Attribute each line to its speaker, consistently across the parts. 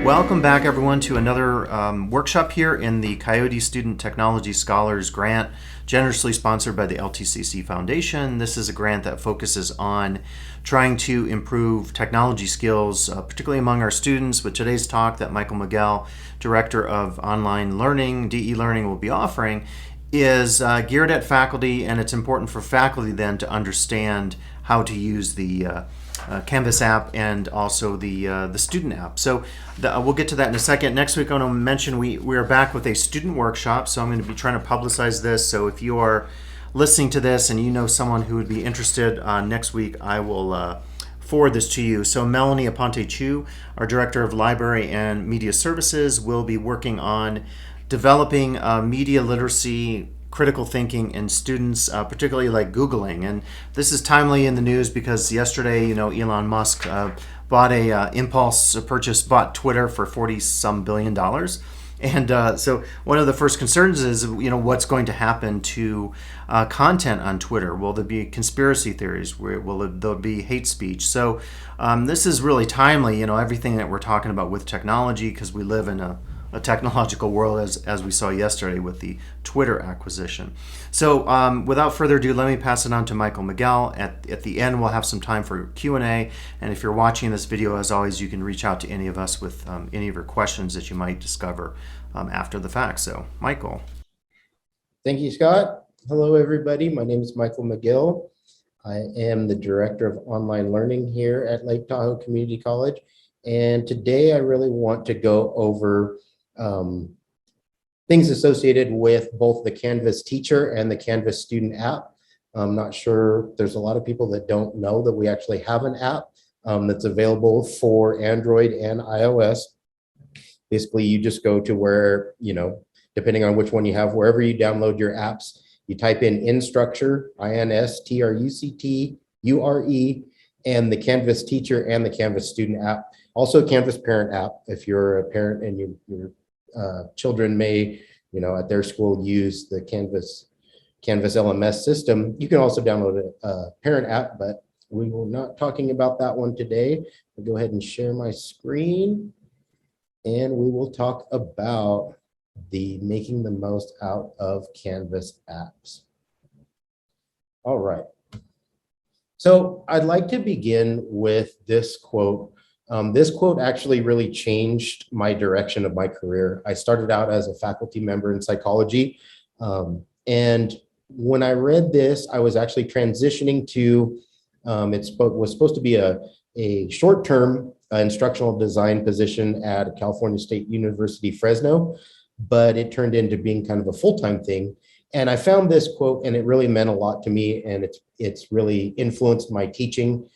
Speaker 1: Welcome back, everyone, to another workshop here in the Coyote Student Technology Scholars Grant, generously sponsored by the LTCC Foundation. This is a grant that focuses on trying to improve technology skills, particularly among our students. With today's talk that Michael Miguel, Director of Online Learning, DE Learning, will be offering, is geared at faculty, and it's important for faculty then to understand how to use the Canvas app and also the student app. So we'll get to that in a second. Next week, I want to mention we are back with a student workshop. So I'm going to be trying to publicize this. So if you are listening to this and you know someone who would be interested, next week I will forward this to you. So Melanie Aponte Chu, our Director of Library and Media Services, will be working on developing media literacy, critical thinking in students, particularly like Googling. And this is timely in the news because yesterday, Elon Musk bought a impulse purchase, bought Twitter for $40-some billion. And so one of the first concerns is, what's going to happen to content on Twitter? Will there be conspiracy theories? Will there be hate speech? So this is really timely, everything that we're talking about with technology, because we live in a technological world, as we saw yesterday with the Twitter acquisition. So without further ado, let me pass it on to Michael Miguel. At the end, we'll have some time for Q&A. And if you're watching this video, as always, you can reach out to any of us with any of your questions that you might discover after the fact. So, Michael.
Speaker 2: Thank you, Scott. Hello, everybody. My name is Michael Miguel. I am the Director of Online Learning here at Lake Tahoe Community College. And today I really want to go over things associated with both the Canvas teacher and the Canvas student app. I'm not sure, there's a lot of people that don't know that we actually have an app that's available for Android and iOS. Basically, you just go to where, depending on which one you have, wherever you download your apps, you type in Instructure, INSTRUCTURE, and the Canvas teacher and the Canvas student app. Also, Canvas parent app, if you're a parent and your children may, at their school use the Canvas LMS system, you can also download a parent app, but we will not talking about that one today. I'll go ahead and share my screen, and we will talk about the making the most out of Canvas apps. All right. So I'd like to begin with this quote. This quote actually really changed my direction of my career. I started out as a faculty member in psychology. And when I read this, I was actually transitioning to, was supposed to be a short-term instructional design position at California State University, Fresno, but it turned into being kind of a full-time thing. And I found this quote, and it really meant a lot to me, and it's really influenced my teaching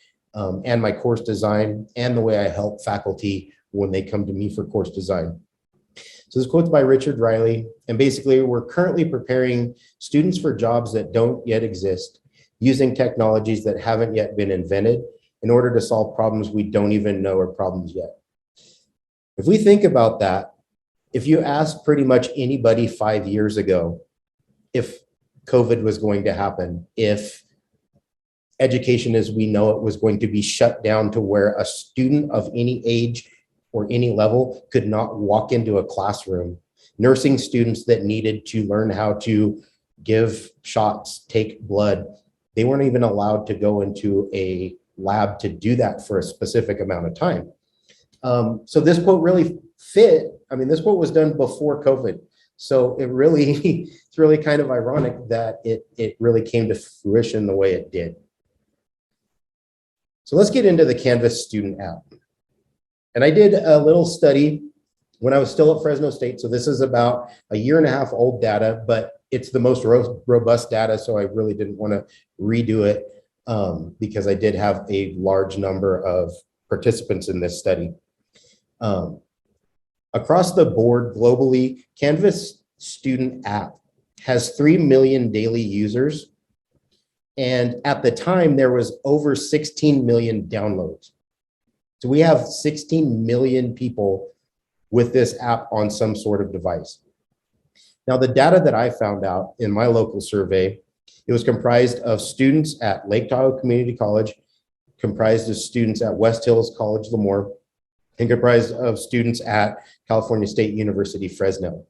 Speaker 2: and my course design and the way I help faculty when they come to me for course design. So this quote's by Richard Riley, and basically we're currently preparing students for jobs that don't yet exist, using technologies that haven't yet been invented in order to solve problems we don't even know are problems yet. If we think about that, if you ask pretty much anybody 5 years ago if COVID was going to happen, if education as we know it was going to be shut down to where a student of any age or any level could not walk into a classroom, nursing students that needed to learn how to give shots, take blood, they weren't even allowed to go into a lab to do that for a specific amount of time. So this quote really fit. I mean, this quote was done before COVID. So it really, it's really kind of ironic that it really came to fruition the way it did. So let's get into the Canvas student app. And I did a little study when I was still at Fresno State. So this is about a year and a half old data, but it's the most robust data. So I really didn't want to redo it because I did have a large number of participants in this study. Across the board globally, Canvas student app has 3 million daily users. And at the time, there was over 16 million downloads. So we have 16 million people with this app on some sort of device. Now, the data that I found out in my local survey, it was comprised of students at Lake Tahoe Community College, comprised of students at West Hills College Lemoore, and comprised of students at California State University, Fresno.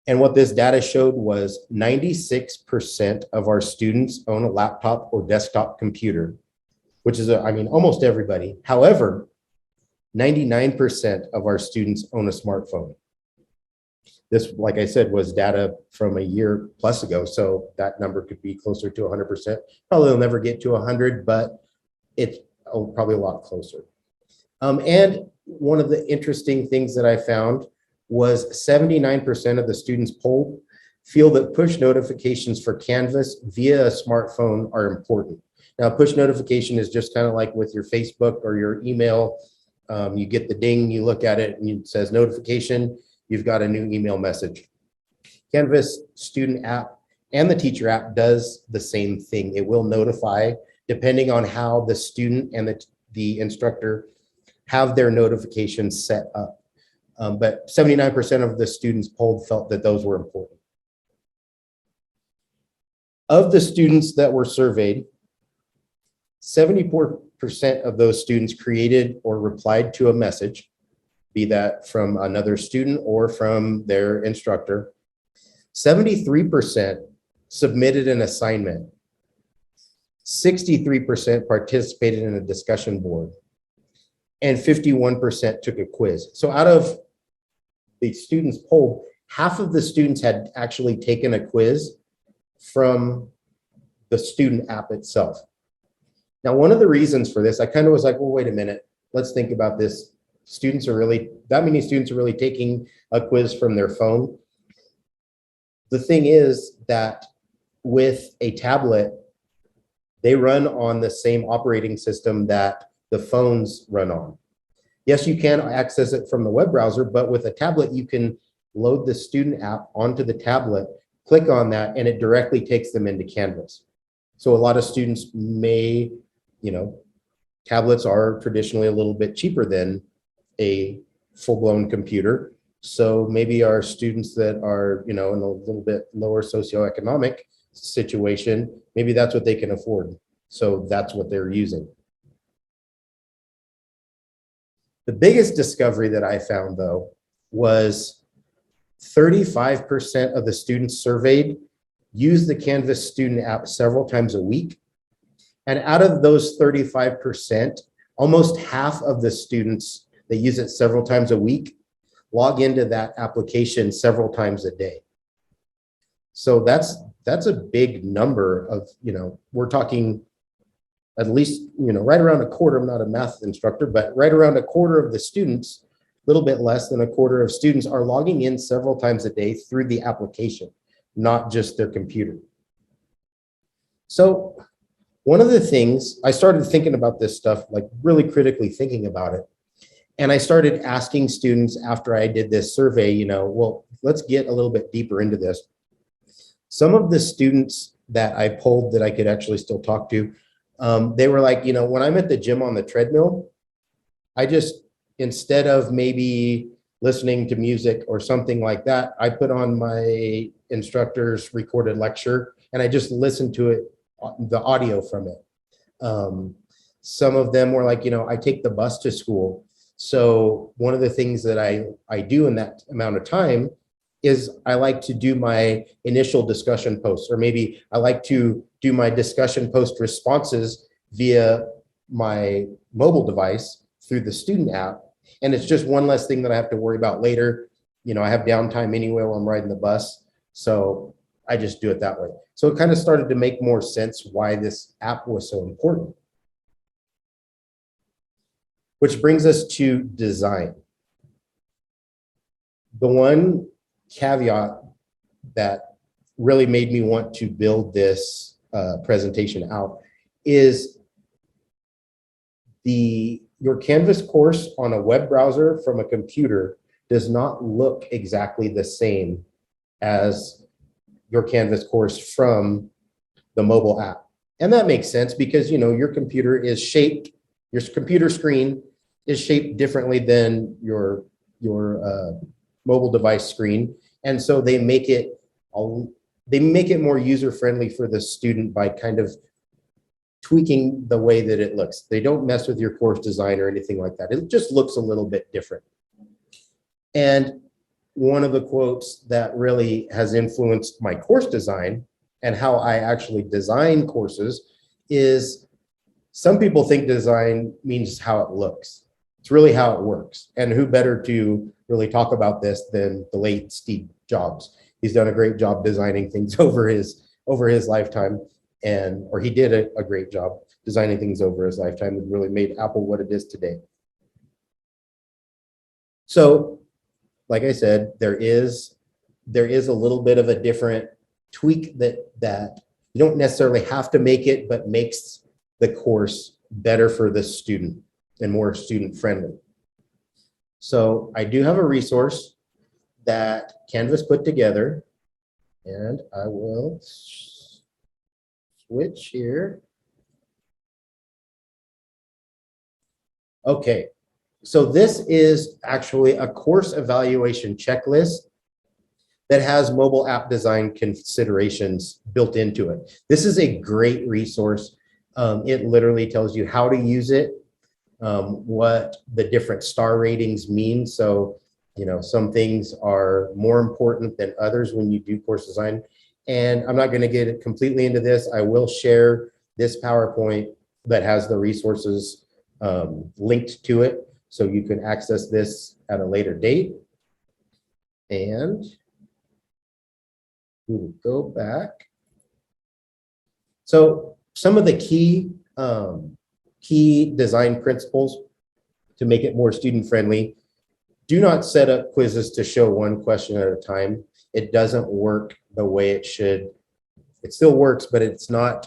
Speaker 2: And what this data showed was 96% of our students own a laptop or desktop computer, which is, I mean, almost everybody. However, 99% of our students own a smartphone. This, like I said, was data from a year plus ago, so that number could be closer to 100%. Probably will never get to 100, but it's probably a lot closer. And one of the interesting things that I found was 79% of the students polled feel that push notifications for Canvas via a smartphone are important. Now, push notification is just kind of like with your Facebook or your email. You get the ding, you look at it, and it says notification, you've got a new email message. Canvas student app and the teacher app does the same thing. It will notify depending on how the student and the instructor have their notifications set up. But 79% of the students polled felt that those were important. Of the students that were surveyed, 74% of those students created or replied to a message, be that from another student or from their instructor. 73% submitted an assignment. 63% participated in a discussion board. And 51% took a quiz. So out of the students polled, half of the students had actually taken a quiz from the student app itself. Now, one of the reasons for this, I kind of was like, well, wait a minute, let's think about this. That many students are really taking a quiz from their phone. The thing is that with a tablet, they run on the same operating system that the phones run on. Yes, you can access it from the web browser, but with a tablet, you can load the student app onto the tablet, click on that, and it directly takes them into Canvas. So a lot of students may, tablets are traditionally a little bit cheaper than a full-blown computer. So maybe our students that are, in a little bit lower socioeconomic situation, maybe that's what they can afford. So that's what they're using. The biggest discovery that I found, though, was 35% of the students surveyed use the Canvas student app several times a week. And out of those 35%, almost half of the students that use it several times a week log into that application several times a day. So that's a big number of, we're talking at least, right around a quarter. I'm not a math instructor, but right around a quarter of the students, a little bit less than a quarter of students are logging in several times a day through the application, not just their computer. So one of the things, I started thinking about this stuff, like really critically thinking about it. And I started asking students after I did this survey, well, let's get a little bit deeper into this. Some of the students that I polled that I could actually still talk to, they were like, when I'm at the gym on the treadmill, I just, instead of maybe listening to music or something like that, I put on my instructor's recorded lecture and I just listen to it, the audio from it. Some of them were like, I take the bus to school. So one of the things that I do in that amount of time is I like to do my initial discussion posts, or maybe I like to do my discussion post responses via my mobile device through the student app. And it's just one less thing that I have to worry about later. I have downtime anyway while I'm riding the bus. So I just do it that way. So it kind of started to make more sense why this app was so important. Which brings us to design. The one caveat that really made me want to build this presentation out is your Canvas course on a web browser from a computer does not look exactly the same as your Canvas course from the mobile app. And that makes sense because your computer is shaped, your computer screen is shaped differently than your mobile device screen. And so they make it more user-friendly for the student by kind of tweaking the way that it looks. They don't mess with your course design or anything like that. It just looks a little bit different. And one of the quotes that really has influenced my course design and how I actually design courses is, some people think design means how it looks. It's really how it works. And who better to really talk about this than the late Steve Jobs. He's done a great job designing things over his lifetime, or he did a great job designing things over his lifetime and really made Apple what it is today. So, like I said, there is a little bit of a different tweak that you don't necessarily have to make it, but makes the course better for the student and more student friendly. So I do have a resource that Canvas put together, and I will switch here. Okay, so this is actually a course evaluation checklist that has mobile app design considerations built into it. This is a great resource. It literally tells you how to use it, what the different star ratings mean. So, some things are more important than others when you do course design. And I'm not going to get completely into this. I will share this PowerPoint that has the resources linked to it, so you can access this at a later date. And we will go back. So some of the key design principles to make it more student friendly: do not set up quizzes to show one question at a time. It doesn't work the way it should. It still works, but it's not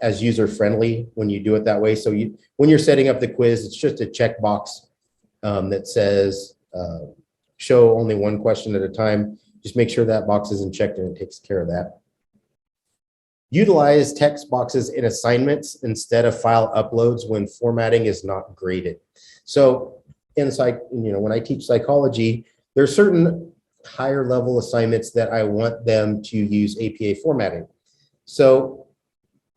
Speaker 2: as user friendly when you do it that way. So when you're setting up the quiz, it's just a checkbox that says show only one question at a time. Just make sure that box isn't checked and it takes care of that. Utilize text boxes in assignments instead of file uploads when formatting is not graded. So when I teach psychology, there's certain higher level assignments that I want them to use APA formatting. So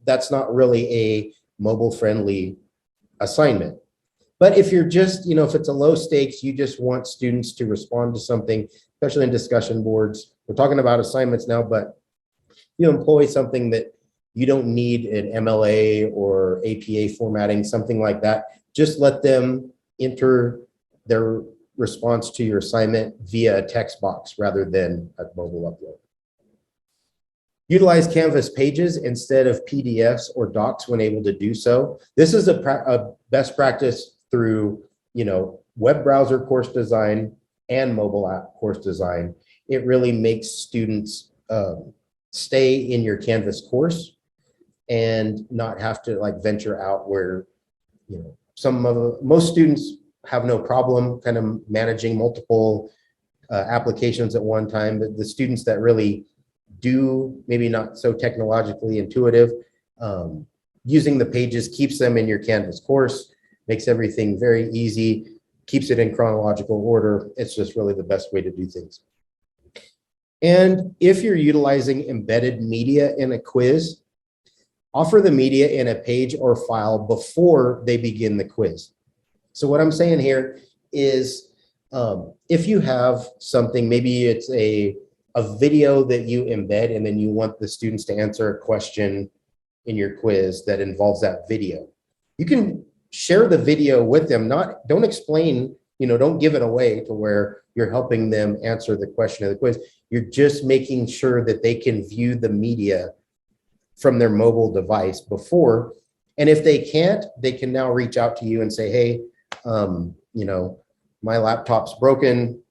Speaker 2: that's not really a mobile friendly assignment. But if you're just, if it's a low stakes, you just want students to respond to something, especially in discussion boards. We're talking about assignments now, but you employ something that you don't need an MLA or APA formatting, something like that. Just let them enter their response to your assignment via a text box rather than a mobile upload. Utilize Canvas pages instead of PDFs or docs when able to do so. This is a best practice through, web browser course design and mobile app course design. It really makes students stay in your Canvas course and not have to venture out where, most students have no problem kind of managing multiple applications at one time. The students that really do, maybe not so technologically intuitive, using the pages keeps them in your Canvas course, makes everything very easy, keeps it in chronological order. It's just really the best way to do things. And if you're utilizing embedded media in a quiz, offer the media in a page or file before they begin the quiz. So what I'm saying here is, if you have something, maybe it's a video that you embed and then you want the students to answer a question in your quiz that involves that video, you can share the video with them. Don't explain, don't give it away to where you're helping them answer the question of the quiz. You're just making sure that they can view the media from their mobile device before. And if they can't, they can now reach out to you and say, hey, my laptop's broken.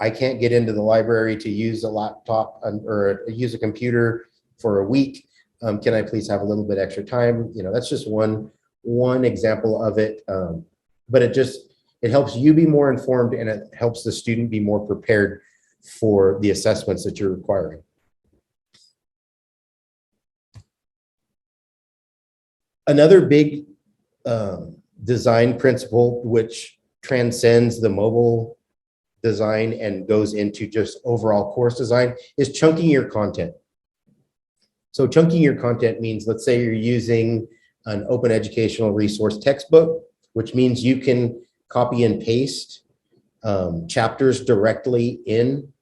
Speaker 2: I can't get into the library to use a laptop or use a computer for a week. Can I please have a little bit extra time? That's just one example of it. But it helps you be more informed, and it helps the student be more prepared for the assessments that you're requiring. Another big design principle, which transcends the mobile design and goes into just overall course design, is chunking your content. So chunking your content means, let's say you're using an open educational resource textbook, which means you can copy and paste chapters directly in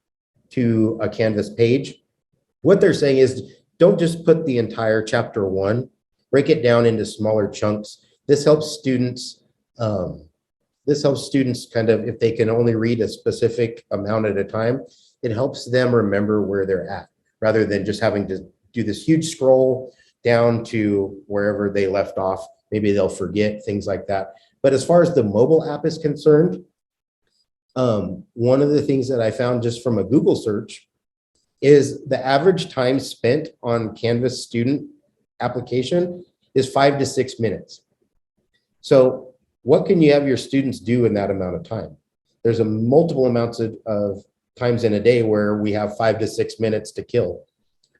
Speaker 2: to a Canvas page. What they're saying is don't just put the entire chapter 1, break it down into smaller chunks. This helps students kind of, if they can only read a specific amount at a time, it helps them remember where they're at rather than just having to do this huge scroll down to wherever they left off. Maybe they'll forget, things like that. But as far as the mobile app is concerned, one of the things that I found just from a Google search is the average time spent on Canvas student application is 5 to 6 minutes. So what can you have your students do in that amount of time? There's a multiple amounts of times in a day where we have 5 to 6 minutes to kill.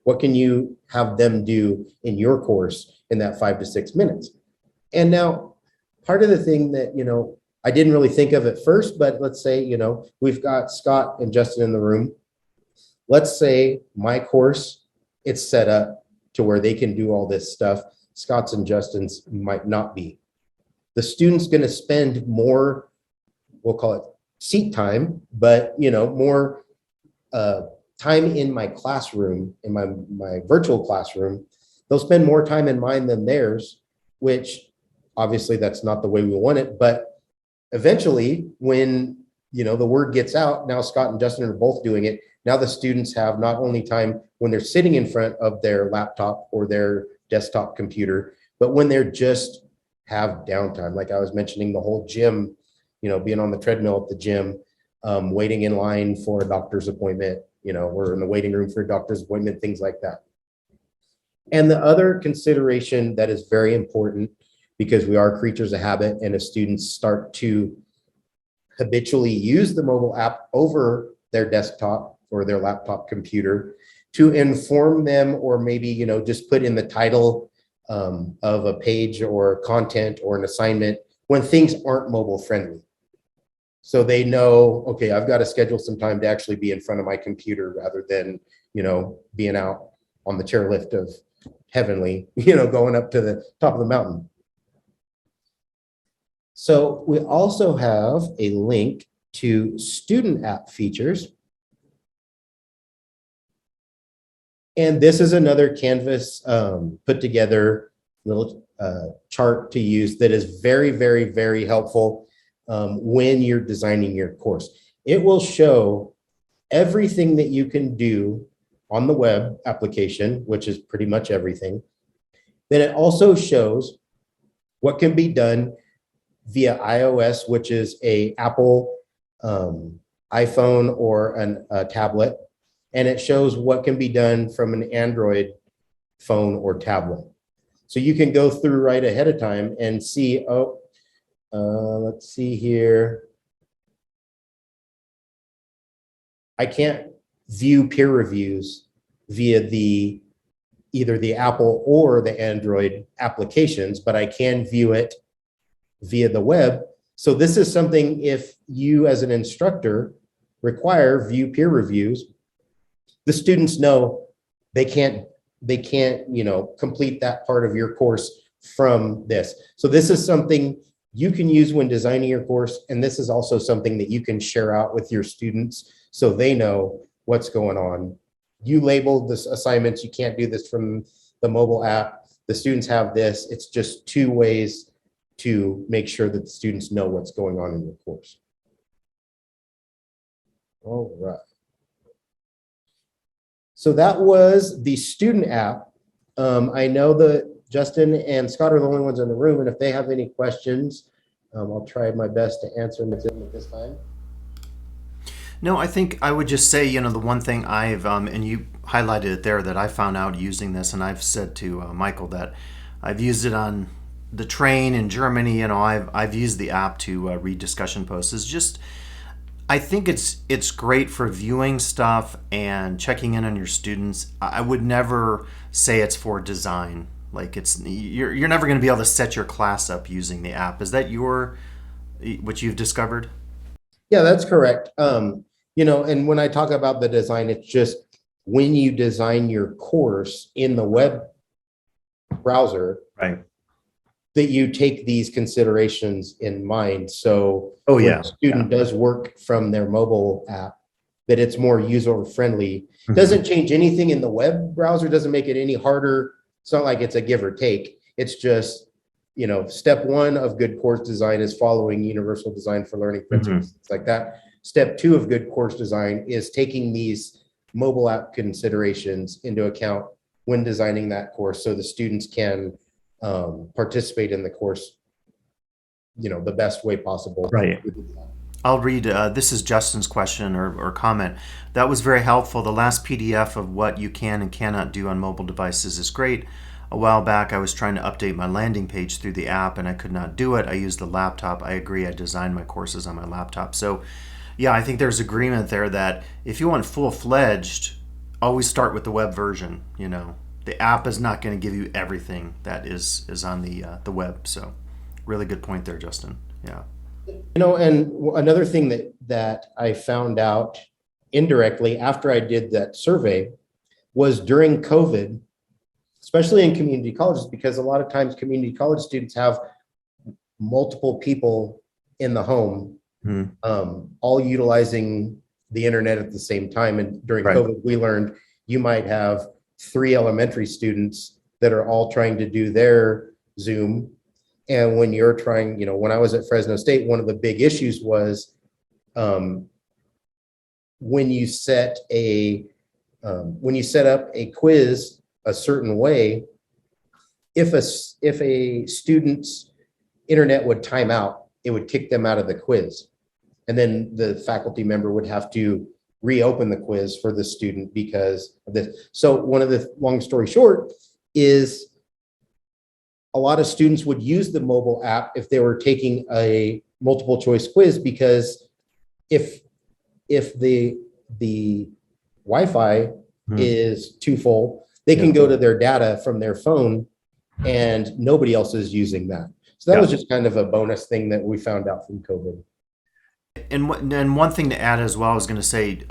Speaker 2: What can you have them do in your course in that 5 to 6 minutes? And now part of the thing that, I didn't really think of at first, but let's say, we've got Scott and Justin in the room. Let's say my course, it's set up to where they can do all this stuff. Scott's and Justin's might not be. The student's going to spend more, we'll call it seat time, but more time in my classroom, in my virtual classroom. They'll spend more time in mine than theirs, which obviously that's not the way we want it. But eventually, when the word gets out, now Scott and Justin are both doing it. Now the students have not only time when they're sitting in front of their laptop or their desktop computer, but when they're just have downtime. Like I was mentioning, the whole gym, being on the treadmill at the gym, waiting in line for a doctor's appointment, we're in the waiting room for a doctor's appointment, things like that. And the other consideration that is very important, because we are creatures of habit, and if students start to habitually use the mobile app over their desktop or their laptop computer, to inform them, or maybe just put in the title of a page or content or an assignment when things aren't mobile friendly. So they know, okay, I've got to schedule some time to actually be in front of my computer rather than, being out on the chairlift of Heavenly, going up to the top of the mountain. So we also have a link to student app features. And this is another Canvas put together little chart to use that is very, very, very helpful when you're designing your course. It will show everything that you can do on the web application, which is pretty much everything. Then it also shows what can be done via iOS, which is a Apple iPhone or a tablet. And it shows what can be done from an Android phone or tablet. So you can go through right ahead of time and see, let's see here. I can't view peer reviews via either the Apple or the Android applications, but I can view it via the web. So this is something, if you as an instructor require view peer reviews, the students know they can't complete that part of your course from this. So this is something you can use when designing your course, and this is also something that you can share out with your students so they know what's going on. You labeled this assignments, you can't do this from the mobile app. The students have this. It's just 2 ways to make sure that the students know what's going on in your course. All right. So that was the student app. I know that Justin and Scott are the only ones in the room, and if they have any questions, I'll try my best to answer them at this time.
Speaker 1: No, I think I would just say, the one thing I've, and you highlighted it there, that I found out using this, and I've said to Michael that I've used it on the train in Germany. I've used the app to read discussion posts. Is just, I think it's great for viewing stuff and checking in on your students. I would never say it's for design. Like you're never going to be able to set your class up using the app. Is that what you've discovered?
Speaker 2: Yeah, that's correct. And when I talk about the design, it's just when you design your course in the web browser,
Speaker 1: right?
Speaker 2: that you take these considerations in mind. So
Speaker 1: Oh
Speaker 2: when
Speaker 1: yeah.
Speaker 2: a student does work from their mobile app, that it's more user friendly.
Speaker 1: Mhm.
Speaker 2: Doesn't change anything in the web browser, doesn't make it any harder. It's not like it's a give or take. It's just, step one of good course design is following universal design for learning principles. It's like that. Step two of good course design is taking these mobile app considerations into account when designing that course so the students can participate in the course, the best way possible.
Speaker 1: Right. I'll read, this is Justin's question or comment. That was very helpful. The last PDF of what you can and cannot do on mobile devices is great. A while back, I was trying to update my landing page through the app and I could not do it. I used the laptop. I agree. I designed my courses on my laptop. So, yeah, I think there's agreement there that if you want full-fledged, always start with the web version. The app is not going to give you everything that is on the web. So, really good point there, Justin. Yeah.
Speaker 2: And another thing that I found out indirectly after I did that survey was during COVID, especially in community colleges, because a lot of times community college students have multiple people in the home, all utilizing the internet at the same time. And during
Speaker 1: Right.
Speaker 2: COVID, we learned you might have 3 elementary students that are all trying to do their Zoom. And when you're trying, when I was at Fresno State, one of the big issues was when you set up a quiz a certain way, if a student's internet would time out, it would kick them out of the quiz. And then the faculty member would have to reopen the quiz for the student because of this. So one of the long story short is a lot of students would use the mobile app if they were taking a multiple choice quiz, because if the Wi-Fi is too full, they can go to their data from their phone and nobody else is using that. So that was just kind of a bonus thing that we found out from COVID.
Speaker 1: And one thing to add as well, I was going to say,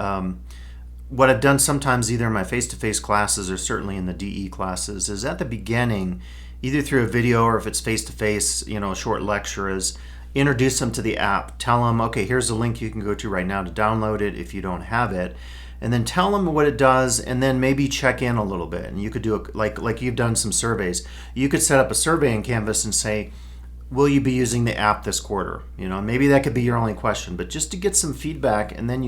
Speaker 1: what I've done sometimes either in my face-to-face classes or certainly in the DE classes is at the beginning, either through a video or if it's face-to-face, a short lecture, is introduce them to the app. Tell them, okay, here's a link you can go to right now to download it if you don't have it. And then tell them what it does, and then maybe check in a little bit. And you could do it like you've done some surveys. You could set up a survey in Canvas and say, will you be using the app this quarter? Maybe that could be your only question, but just to get some feedback, and then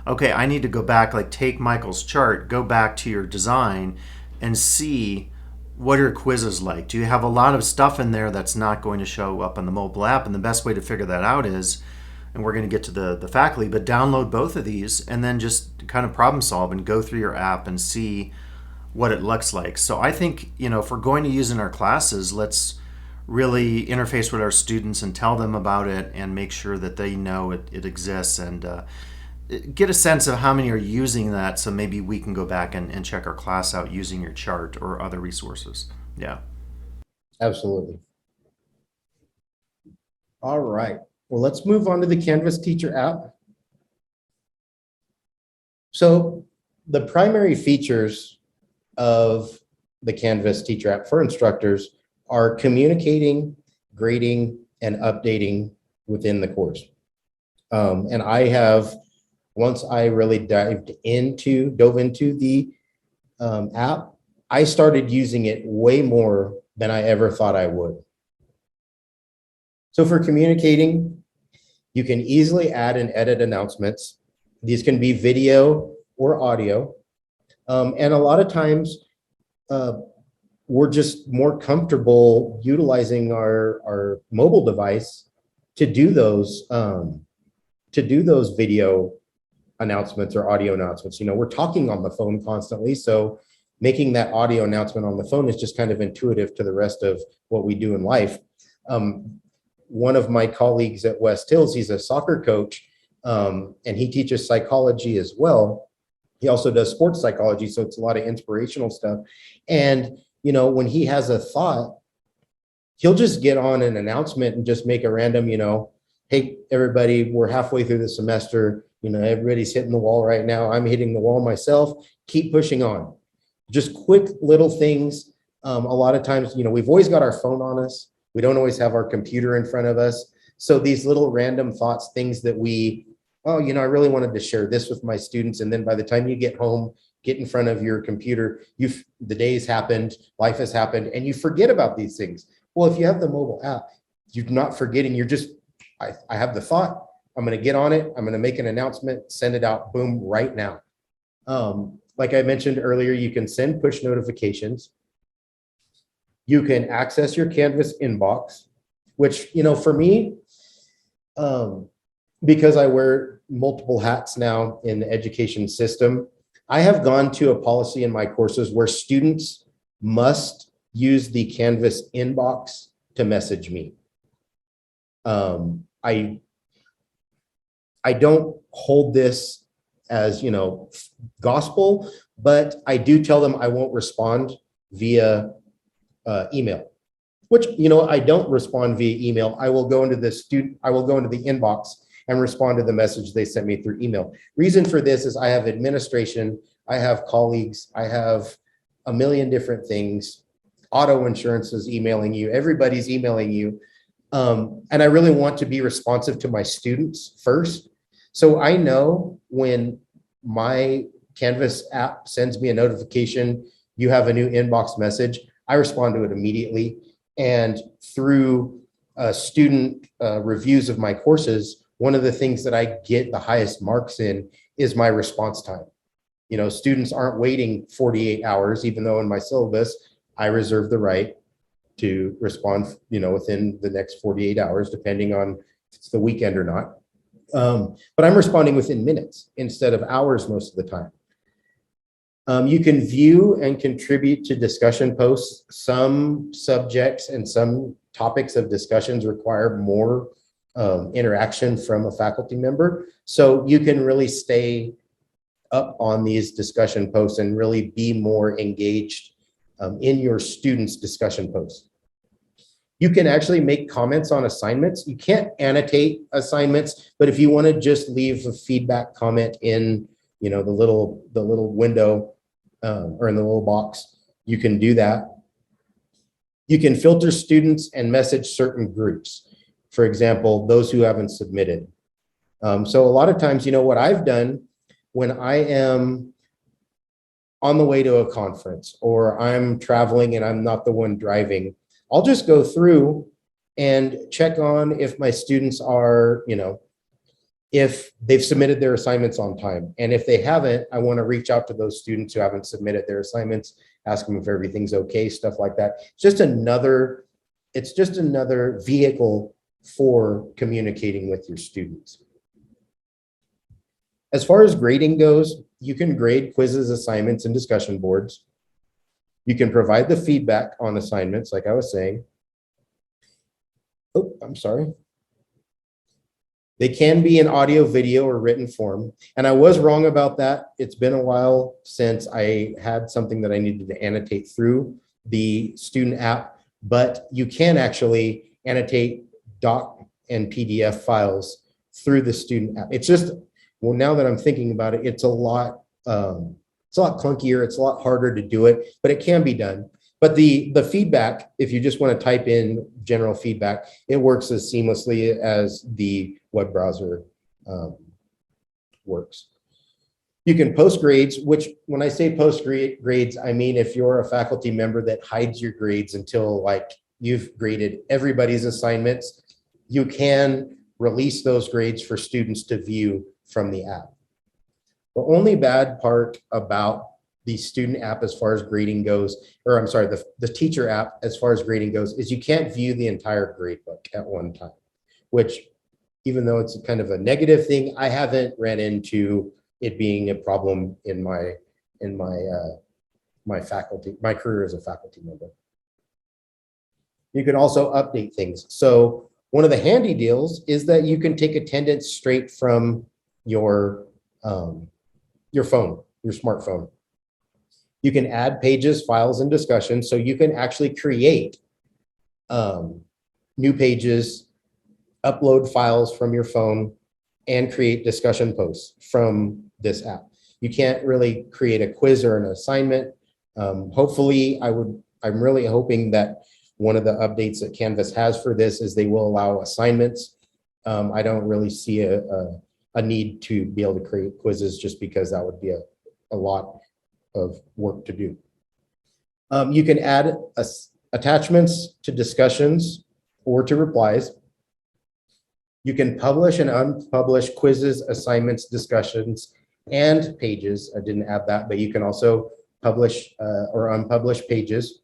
Speaker 1: okay, I need to go back, like take Michael's chart, go back to your design and see what are your quizzes like. Do you have a lot of stuff in there that's not going to show up on the mobile app? And the best way to figure that out is, and we're going to get to the faculty, but download both of these and then just kind of problem solve and go through your app and see what it looks like. So I think, if we're going to use in our classes, let's really interface with our students and tell them about it and make sure that they know it exists, and get a sense of how many are using that, so maybe we can go back and check our class out using your chart or other resources. Yeah.
Speaker 2: Absolutely. All right. Well, let's move on to the Canvas Teacher app. So the primary features of the Canvas Teacher app for instructors are communicating, grading, and updating within the course. And I have, once I really dove into the app, I started using it way more than I ever thought I would. So for communicating, you can easily add and edit announcements. These can be video or audio. And a lot of times, we're just more comfortable utilizing our mobile device to do those video announcements or audio announcements. We're talking on the phone constantly, so making that audio announcement on the phone is just kind of intuitive to the rest of what we do in life. One of my colleagues at West Hills, he's a soccer coach, and he teaches psychology as well. He also does sports psychology, so it's a lot of inspirational stuff. And when he has a thought, he'll just get on an announcement and just make a random, hey, everybody, we're halfway through the semester. Everybody's hitting the wall right now. I'm hitting the wall myself. Keep pushing on. Just quick little things A lot of times, we've always got our phone on us. We don't always have our computer in front of us. So these little random thoughts, things that I really wanted to share this with my students. And then by the time you get home, get in front of your computer, the day's happened, life has happened, and you forget about these things. Well, if you have the mobile app, you're not forgetting. I have the thought, I'm going to get on it. I'm going to make an announcement, send it out, boom, right now. Like I mentioned earlier, you can send push notifications. You can access your Canvas inbox, which, for me, because I wear multiple hats now in the education system, I have gone to a policy in my courses where students must use the Canvas inbox to message me. I don't hold this as, gospel, but I do tell them I won't respond via email, which, I don't respond via email. I will go into the inbox and respond to the message they sent me through email. Reason for this is I have administration, I have colleagues, I have a million different things. Auto insurance is emailing you, everybody's emailing you. And I really want to be responsive to my students first. So I know when my Canvas app sends me a notification, you have a new inbox message, I respond to it immediately. And through student reviews of my courses, one of the things that I get the highest marks in is my response time. Students aren't waiting 48 hours, even though in my syllabus, I reserve the right to respond, within the next 48 hours, depending on if it's the weekend or not. But I'm responding within minutes instead of hours most of the time. You can view and contribute to discussion posts. Some subjects and some topics of discussions require more interaction from a faculty member. So you can really stay up on these discussion posts and really be more engaged in your students' discussion posts. You can actually make comments on assignments. You can't annotate assignments, but if you want to just leave a feedback comment in, the little window or in the little box, you can do that. You can filter students and message certain groups. For example, those who haven't submitted. So a lot of times, what I've done when I am on the way to a conference or I'm traveling and I'm not the one driving, I'll just go through and check on if my students are, if they've submitted their assignments on time. And if they haven't, I want to reach out to those students who haven't submitted their assignments, ask them if everything's okay, stuff like that. It's just another vehicle for communicating with your students. As far as grading goes, you can grade quizzes, assignments, and discussion boards. You can provide the feedback on assignments, like I was saying. Oh, I'm sorry. They can be in audio, video, or written form. And I was wrong about that. It's been a while since I had something that I needed to annotate through the student app, but you can actually annotate doc and PDF files through the student app. It's just, well, now that I'm thinking about it, it's a lot clunkier. It's a lot harder to do it, but it can be done. But the feedback, if you just want to type in general feedback, it works as seamlessly as the web browser works. You can post grades, which when I say post grades, I mean if you're a faculty member that hides your grades until like you've graded everybody's assignments, you can release those grades for students to view from the app. The only bad part about the student app as far as grading goes, or I'm sorry, the teacher app as far as grading goes, is you can't view the entire grade book at one time, which even though it's kind of a negative thing, I haven't ran into it being a problem in my career as a faculty member. You can also update things. So one of the handy deals is that you can take attendance straight from your phone, your smartphone. You can add pages, files, and discussions. So you can actually create new pages, upload files from your phone, and create discussion posts from this app. You can't really create a quiz or an assignment. Hopefully, I I'm really hoping that one of the updates that Canvas has for this is they will allow assignments. I don't really see a need to be able to create quizzes just because that would be a lot of work to do. You can add attachments to discussions or to replies. You can publish and unpublish quizzes, assignments, discussions, and pages. I didn't add that, but you can also publish or unpublish pages,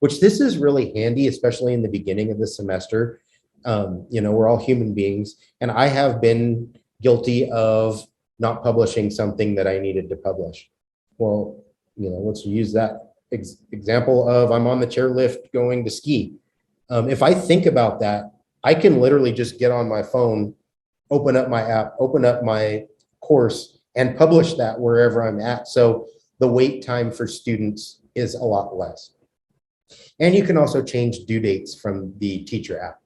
Speaker 2: which this is really handy, especially in the beginning of the semester. We're all human beings, and I have been guilty of not publishing something that I needed to publish. Well, let's use that example of I'm on the chairlift going to ski. If I think about that, I can literally just get on my phone, open up my app, open up my course, and publish that wherever I'm at. So the wait time for students is a lot less. And you can also change due dates from the teacher app.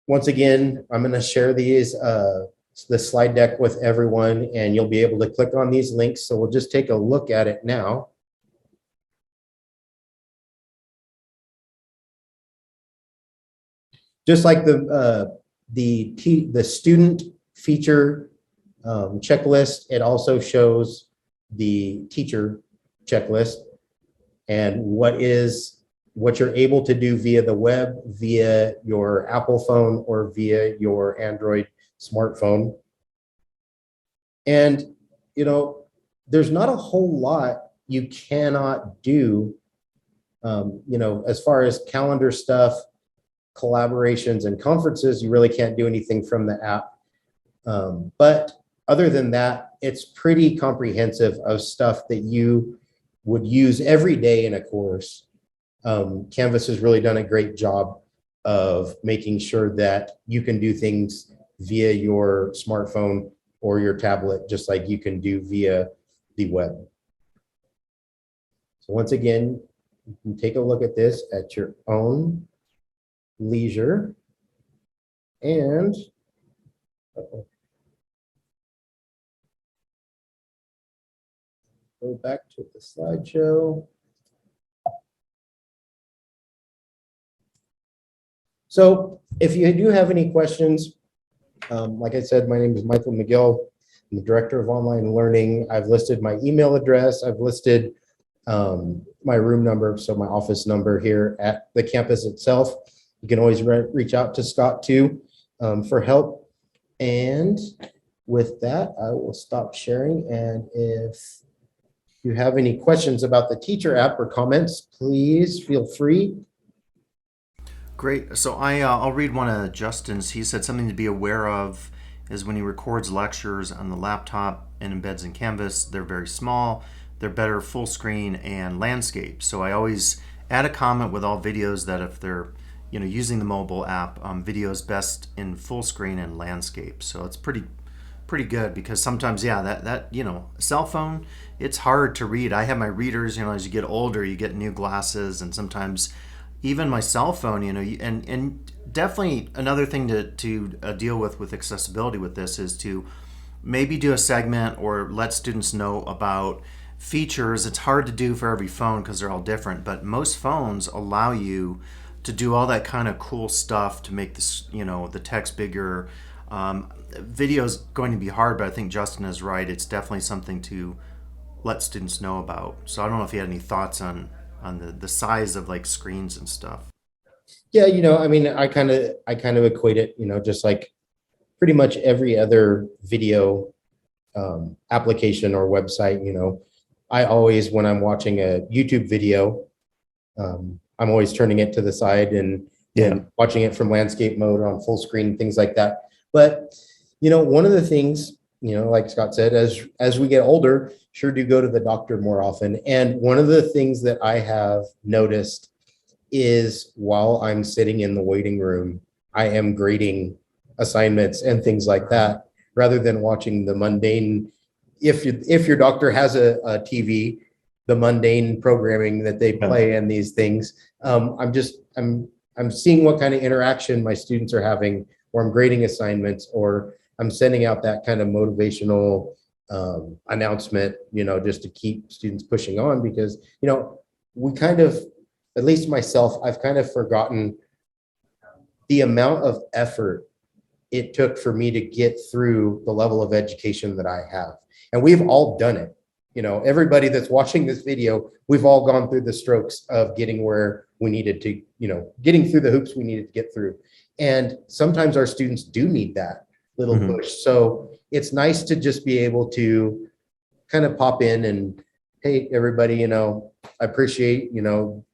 Speaker 2: Once again, I'm going to share the slide deck with everyone, and you'll be able to click on these links. So we'll just take a look at it now. Just like the student feature checklist, it also shows the teacher checklist and what you're able to do via the web, via your Apple phone, or via your Android smartphone. And, there's not a whole lot you cannot do, as far as calendar stuff, collaborations and conferences, you really can't do anything from the app. But other than that, it's pretty comprehensive of stuff that you would use every day in a course. Canvas has really done a great job of making sure that you can do things via your smartphone or your tablet, just like you can do via the web. So once again, you can take a look at this at your own leisure. And go back to the slideshow. So if you do have any questions, like I said, my name is Michael McGill. I'm the Director of Online Learning. I've listed my email address. I've listed my room number, so my office number here at the campus itself. You can always reach out to Scott too for help. And with that, I will stop sharing. And if you have any questions about the teacher app or comments, please feel free.
Speaker 1: Great. So I'll read one of Justin's. He said something to be aware of is when he records lectures on the laptop and embeds in Canvas, they're very small. They're better full screen and landscape. So I always add a comment with all videos that if they're using the mobile app, videos best in full screen and landscape. So it's pretty good because sometimes, that cell phone, it's hard to read. I have my readers, as you get older, you get new glasses, and sometimes even my cell phone, and definitely another thing to deal with accessibility with this is to maybe do a segment or let students know about features. It's hard to do for every phone because they're all different, but most phones allow you to do all that kind of cool stuff to make this, the text bigger. Video is going to be hard, but I think Justin is right. It's definitely something to let students know about. So I don't know if you had any thoughts on the size of like screens and stuff.
Speaker 2: Yeah, I kind of equate it, just like pretty much every other video application or website. I always, when I'm watching a YouTube video, I'm always turning it to the side and watching it from landscape mode on full screen, things like that. But, one of the things, like Scott said, as we get older, sure do go to the doctor more often. And one of the things that I have noticed is while I'm sitting in the waiting room, I am grading assignments and things like that, rather than watching the mundane, if your doctor has a TV, the mundane programming that they play and these things. I'm seeing what kind of interaction my students are having, or I'm grading assignments, or I'm sending out that kind of motivational announcement, just to keep students pushing on, because, we kind of, at least myself, I've kind of forgotten the amount of effort it took for me to get through the level of education that I have. And we've all done it. Everybody that's watching this video, we've all gone through the strokes of getting where we needed to, getting through the hoops we needed to get through. And sometimes our students do need that little push. So it's nice to just be able to kind of pop in and, hey, everybody, I appreciate,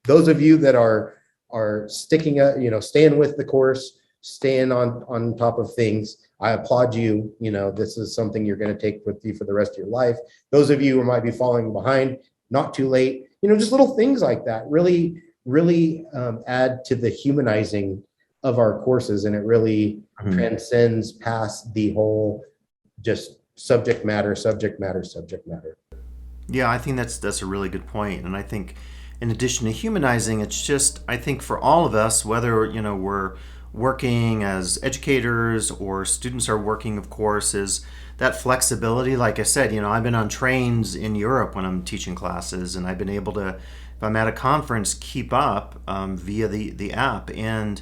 Speaker 2: those of you that are sticking up, staying with the course, staying on top of things. I applaud you. This is something you're going to take with you for the rest of your life. Those of you who might be falling behind, not too late, just little things like that really, really add to the humanizing of our courses. And it really transcends past the whole just subject matter.
Speaker 1: Yeah, I think that's a really good point. And I think in addition to humanizing, it's just, I think for all of us, whether, we're working as educators or students are working, of course, is that flexibility. Like I said, I've been on trains in Europe when I'm teaching classes, and I've been able to, if I'm at a conference, keep up via the app. And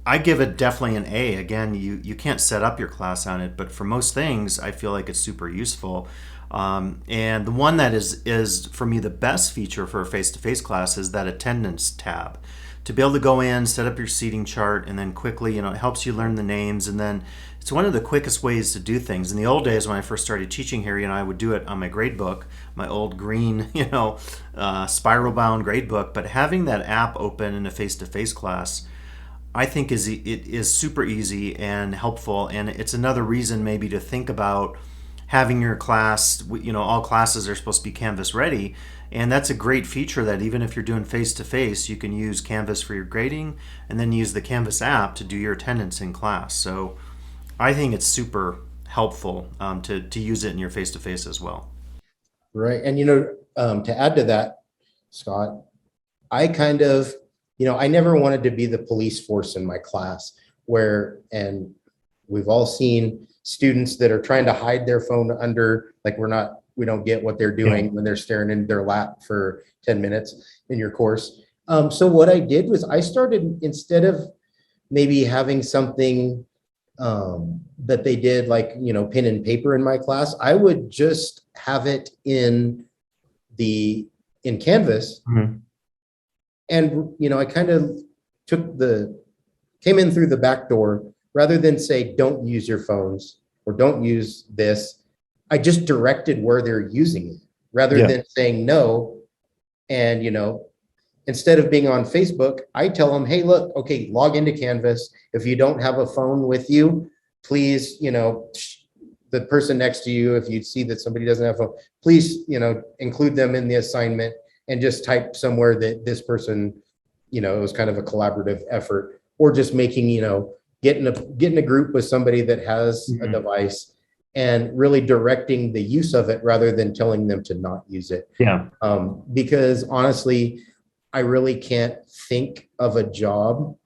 Speaker 1: I give it definitely an A. Again, you can't set up your class on it, but for most things, I feel like it's super useful. And the one that is for me the best feature for a face-to-face class is that attendance tab. To be able to go in, set up your seating chart, and then quickly, it helps you learn the names. And then it's one of the quickest ways to do things. In the old days when I first started teaching here, I would do it on my grade book, my old green, spiral bound grade book. But having that app open in a face-to-face class, I think it is super easy and helpful. And it's another reason maybe to think about having your class, all classes are supposed to be Canvas ready. And that's a great feature that even if you're doing face-to-face, you can use Canvas for your grading and then use the Canvas app to do your attendance in class. So I think it's super helpful to use it in your face-to-face as well.
Speaker 2: Right. And, to add to that, Scott, I kind of, I never wanted to be the police force in my class and we've all seen students that are trying to hide their phone under, like we don't get what they're doing when they're staring in their lap for 10 minutes in your course. So what I did was I started, instead of maybe having something that they did like, pen and paper in my class, I would just have it in Canvas. And, I kind of came in through the back door. Rather than say, don't use your phones or don't use this, I just directed where they're using it rather than saying no. And, instead of being on Facebook, I tell them, hey, look, okay, log into Canvas. If you don't have a phone with you, please, the person next to you, if you see that somebody doesn't have a phone, please, include them in the assignment and just type somewhere that this person, it was kind of a collaborative effort, or just making, get in a group with somebody that has a device and really directing the use of it rather than telling them to not use it.
Speaker 1: Yeah.
Speaker 2: Because honestly, I really can't think of a job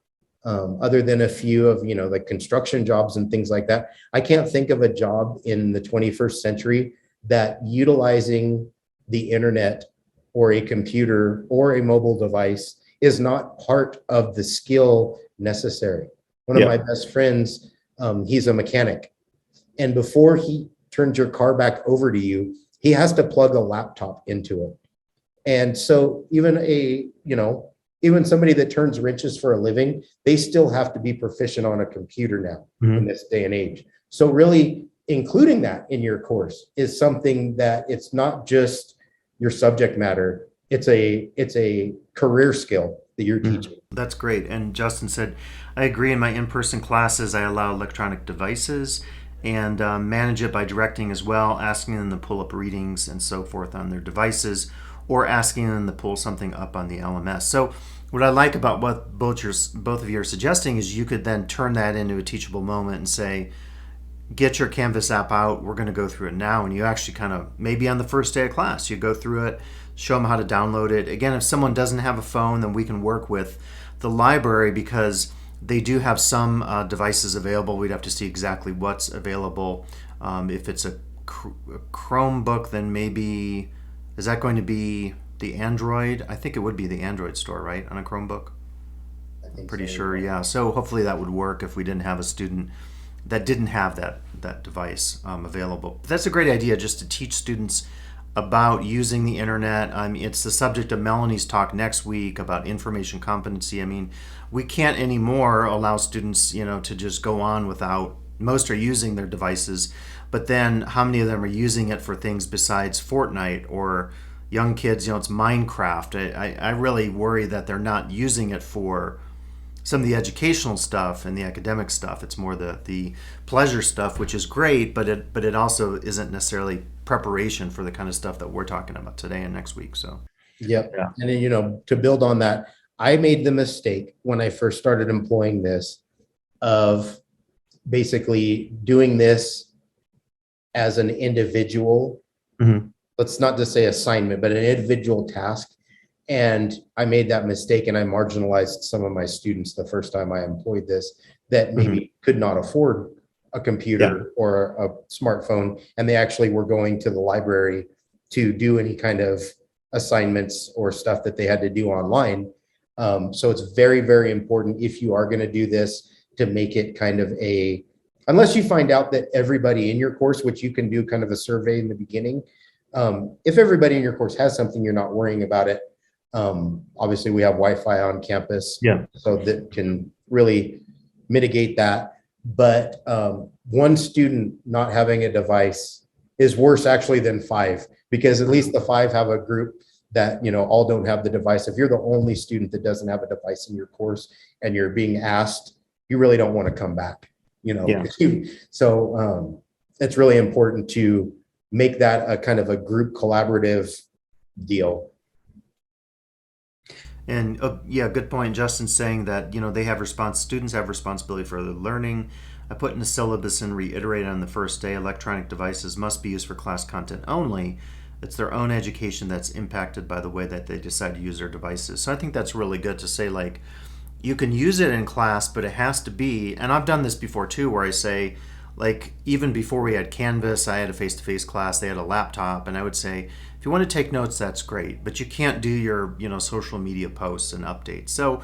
Speaker 2: other than a few of, like construction jobs and things like that. I can't think of a job in the 21st century that utilizing the internet or a computer or a mobile device is not part of the skill necessary. One of my best friends, he's a mechanic. And before he turns your car back over to you, he has to plug a laptop into it. And so even even somebody that turns wrenches for a living, they still have to be proficient on a computer now in this day and age. So really including that in your course is something that it's not just your subject matter. It's a career skill that you're teaching.
Speaker 1: That's great. And Justin said, I agree. In my in-person classes, I allow electronic devices and manage it by directing as well, asking them to pull up readings and so forth on their devices, or asking them to pull something up on the LMS. So what I like about what both of you are suggesting is you could then turn that into a teachable moment and say, get your Canvas app out. We're going to go through it now. And you actually kind of, maybe on the first day of class, you go through it, show them how to download it. Again, if someone doesn't have a phone, then we can work with the library because they do have some devices available. We'd have to see exactly what's available. If it's a Chromebook, then maybe, is that going to be the Android? I think it would be the Android store, right, on a Chromebook?
Speaker 2: I think
Speaker 1: Pretty
Speaker 2: so,
Speaker 1: sure, yeah. So hopefully that would work if we didn't have a student that didn't have that device available. But that's a great idea, just to teach students about using the internet. I mean, it's the subject of Melanie's talk next week about information competency. I mean, we can't anymore allow students, to just go on without. Most are using their devices, but then how many of them are using it for things besides Fortnite, or young kids? It's Minecraft. I really worry that they're not using it for some of the educational stuff and the academic stuff. It's more the pleasure stuff, which is great, but it also isn't necessarily preparation for the kind of stuff that we're talking about today and next week. So
Speaker 2: Yep.
Speaker 1: yeah.
Speaker 2: And then, to build on that, I made the mistake when I first started employing this of basically doing this as an individual,
Speaker 1: Mhm.
Speaker 2: let's not just say assignment, but an individual task. And I made that mistake, and I marginalized some of my students the first time I employed this, that maybe could not afford a computer or a smartphone, and they actually were going to the library to do any kind of assignments or stuff that they had to do online. So it's very, very important, if you are going to do this, to make it kind of unless you find out that everybody in your course, which you can do kind of a survey in the beginning, if everybody in your course has something, you're not worrying about it. Obviously we have Wi-Fi on campus, so that can really mitigate that. But one student not having a device is worse actually than 5, because at least the 5 have a group that all don't have the device. If you're the only student that doesn't have a device in your course and you're being asked, you really don't want to come back. So it's really important to make that a kind of a group collaborative deal.
Speaker 1: And good point. Justin's saying that students have responsibility for their learning. I put in the syllabus and reiterated on the first day, electronic devices must be used for class content only. It's their own education that's impacted by the way that they decide to use their devices. So I think that's really good to say, like, you can use it in class, but it has to be, and I've done this before too, where I say, like, even before we had Canvas, I had a face-to-face class, they had a laptop, and I would say, if you want to take notes, that's great, but you can't do your, social media posts and updates. So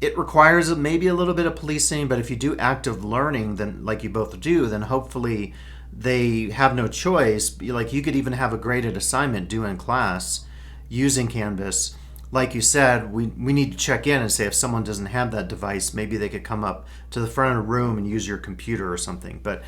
Speaker 1: it requires maybe a little bit of policing, but if you do active learning, then, like you both do, then hopefully they have no choice. Like, you could even have a graded assignment due in class using Canvas. Like you said, we need to check in and say, if someone doesn't have that device, maybe they could come up to the front of the room and use your computer or something. But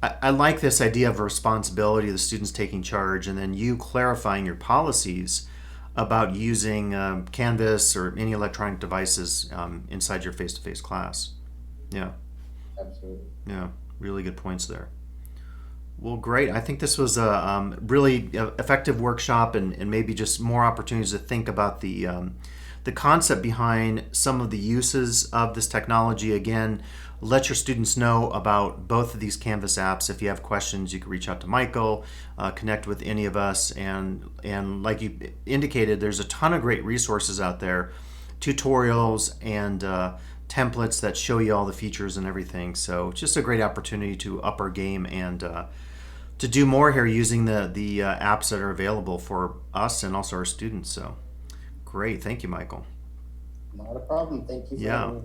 Speaker 1: I like this idea of responsibility, the students taking charge, and then you clarifying your policies about using Canvas or any electronic devices inside your face-to-face class. Yeah.
Speaker 2: Absolutely.
Speaker 1: Yeah, really good points there. Well, great. I think this was a really effective workshop, and maybe just more opportunities to think about the concept behind some of the uses of this technology. Again, let your students know about both of these Canvas apps. If you have questions, you can reach out to Michael, connect with any of us, and like you indicated, there's a ton of great resources out there, tutorials and templates that show you all the features and everything. So just a great opportunity to up our game and to do more here using the apps that are available for us and also our students. So great. Thank you, Michael.
Speaker 2: Not a problem. Thank you.
Speaker 1: Yeah.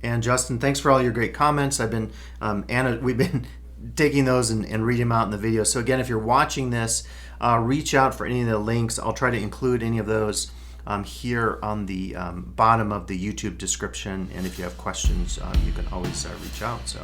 Speaker 1: And Justin, thanks for all your great comments. I've been, Anna, we've been taking those and reading them out in the video. So again, if you're watching this, reach out for any of the links. I'll try to include any of those here on the bottom of the YouTube description. And if you have questions, you can always reach out. So.